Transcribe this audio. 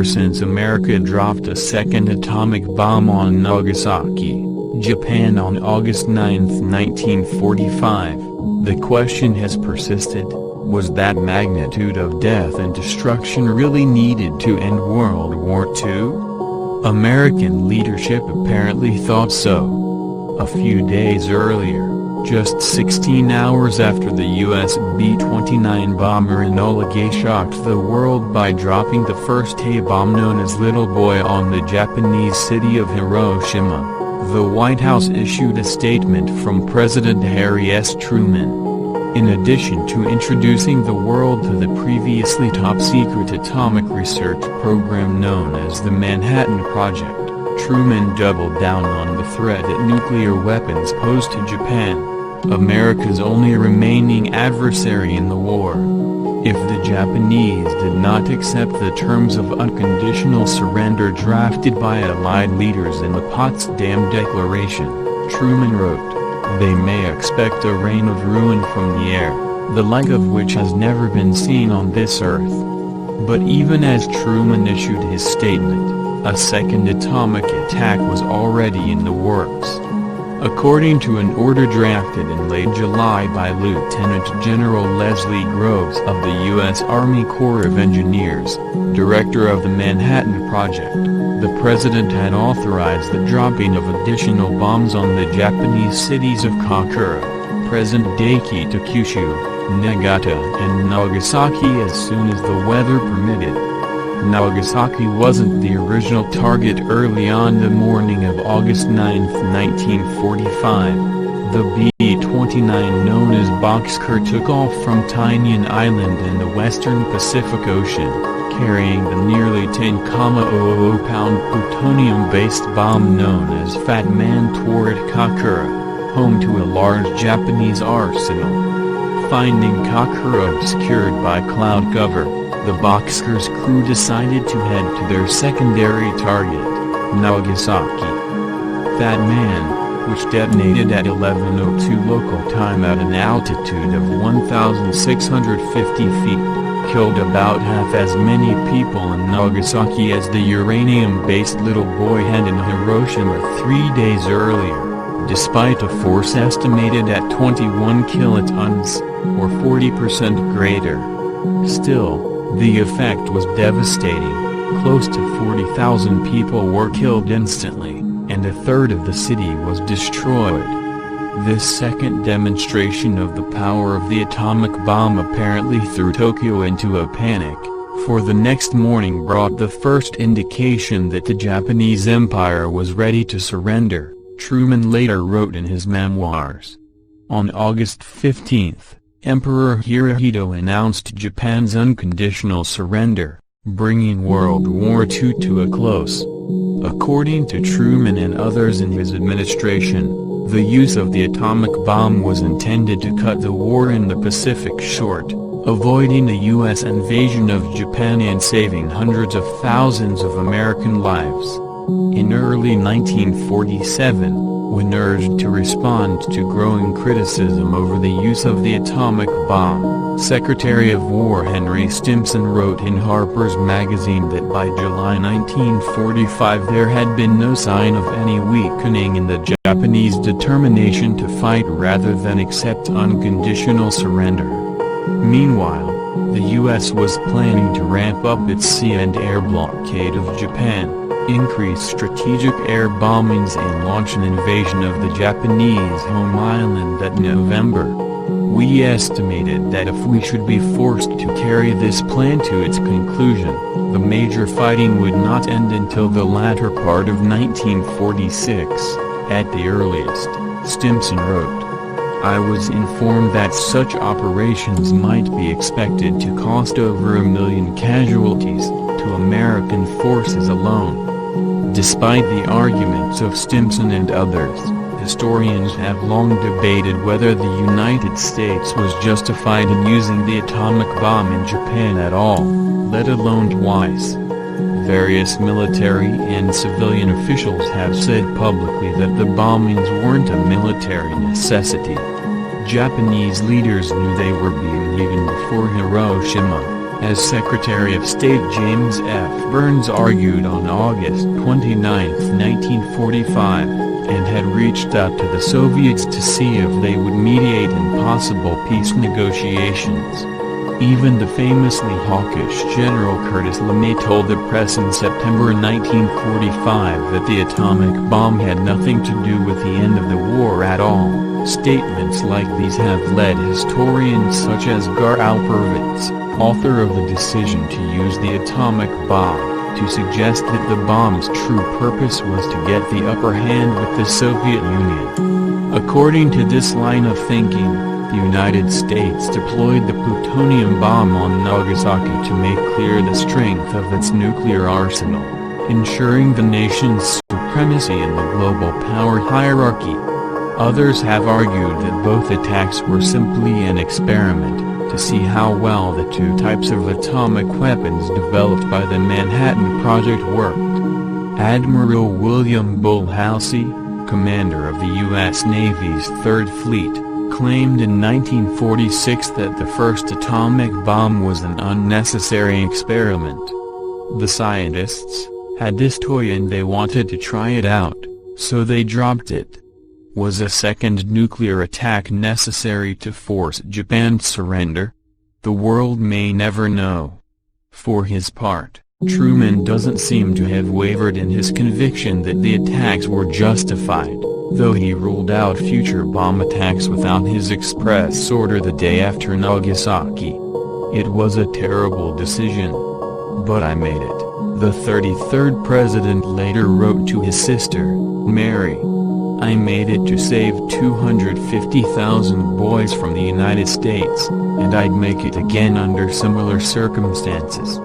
since America dropped a second atomic bomb on Nagasaki, Japan on August 9, 1945, the question has persisted: was that magnitude of death and destruction really needed to end World War II? American leadership apparently thought so. A few days earlier, just 16 hours after the U.S. B-29 bomber Enola Gay shocked the world by dropping the first A-bomb known as Little Boy on the Japanese city of Hiroshima, the White House issued a statement from President Harry S. Truman. In addition to introducing the world to the previously top-secret atomic research program known as the Manhattan Project, Truman doubled down on the threat that nuclear weapons posed to Japan, America's only remaining adversary in the war. If the Japanese did not accept the terms of unconditional surrender drafted by Allied leaders in the Potsdam Declaration, Truman wrote, "They may expect a rain of ruin from the air, the like of which has never been seen on this earth." But even as Truman issued his statement, a second atomic attack was already in the works. According to an order drafted in late July by Lieutenant General Leslie Groves of the U.S. Army Corps of Engineers, director of the Manhattan Project, the president had authorized the dropping of additional bombs on the Japanese cities of Kakura, present-day Kitakyushu, Niigata and Nagasaki as soon as the weather permitted. Nagasaki wasn't the original target. Early on the morning of August 9, 1945, the B-29 known as Boxcar took off from Tinian Island in the western Pacific Ocean, carrying the nearly 10,000-pound plutonium-based bomb known as Fat Man toward Kakura, home to a large Japanese arsenal. Finding Kakura obscured by cloud cover, the Boxcar's crew decided to head to their secondary target, Nagasaki. Fat Man, which detonated at 11:02 local time at an altitude of 1,650 feet, killed about half as many people in Nagasaki as the uranium-based Little Boy had in Hiroshima 3 days earlier, despite a force estimated at 21 kilotons, or 40% greater. Still, the effect was devastating. Close to 40,000 people were killed instantly, and a third of the city was destroyed. This second demonstration of the power of the atomic bomb apparently threw Tokyo into a panic, for the next morning brought the first indication that the Japanese Empire was ready to surrender, Truman later wrote in his memoirs. On August 15, Emperor Hirohito announced Japan's unconditional surrender, bringing World War II to a close. According to Truman and others in his administration, the use of the atomic bomb was intended to cut the war in the Pacific short, avoiding a U.S. invasion of Japan and saving hundreds of thousands of American lives. In early 1947, when urged to respond to growing criticism over the use of the atomic bomb, Secretary of War Henry Stimson wrote in Harper's Magazine that by July 1945 there had been no sign of any weakening in the Japanese determination to fight rather than accept unconditional surrender. Meanwhile, the U.S. was planning to ramp up its sea and air blockade of Japan, increase strategic air bombings and launch an invasion of the Japanese home island that November. We estimated that if we should be forced to carry this plan to its conclusion, the major fighting would not end until the latter part of 1946, at the earliest, Stimson wrote. I was informed that such operations might be expected to cost over 1 million casualties to American forces alone. Despite the arguments of Stimson and others, historians have long debated whether the United States was justified in using the atomic bomb in Japan at all, let alone twice. Various military and civilian officials have said publicly that the bombings weren't a military necessity. Japanese leaders knew they were being even before Hiroshima. As Secretary of State James F. Burns argued on August 29, 1945, and had reached out to the Soviets to see if they would mediate in possible peace negotiations. Even the famously hawkish General Curtis LeMay told the press in September 1945 that the atomic bomb had nothing to do with the end of the war at all. Statements like these have led historians such as Gar Alperovitz, author of The Decision to Use the Atomic Bomb, to suggest that the bomb's true purpose was to get the upper hand with the Soviet Union. According to this line of thinking, the United States deployed the plutonium bomb on Nagasaki to make clear the strength of its nuclear arsenal, ensuring the nation's supremacy in the global power hierarchy. Others have argued that both attacks were simply an experiment to see how well the two types of atomic weapons developed by the Manhattan Project worked. Admiral William Bull Halsey, commander of the U.S. Navy's Third Fleet, claimed in 1946 that the first atomic bomb was an unnecessary experiment. The scientists had this toy and they wanted to try it out, so they dropped it. Was a second nuclear attack necessary to force Japan's surrender? The world may never know. For his part, Truman doesn't seem to have wavered in his conviction that the attacks were justified, though he ruled out future bomb attacks without his express order the day after Nagasaki. It was a terrible decision. But I made it, the 33rd president later wrote to his sister, Mary. I made it to save 250,000 boys from the United States, and I'd make it again under similar circumstances.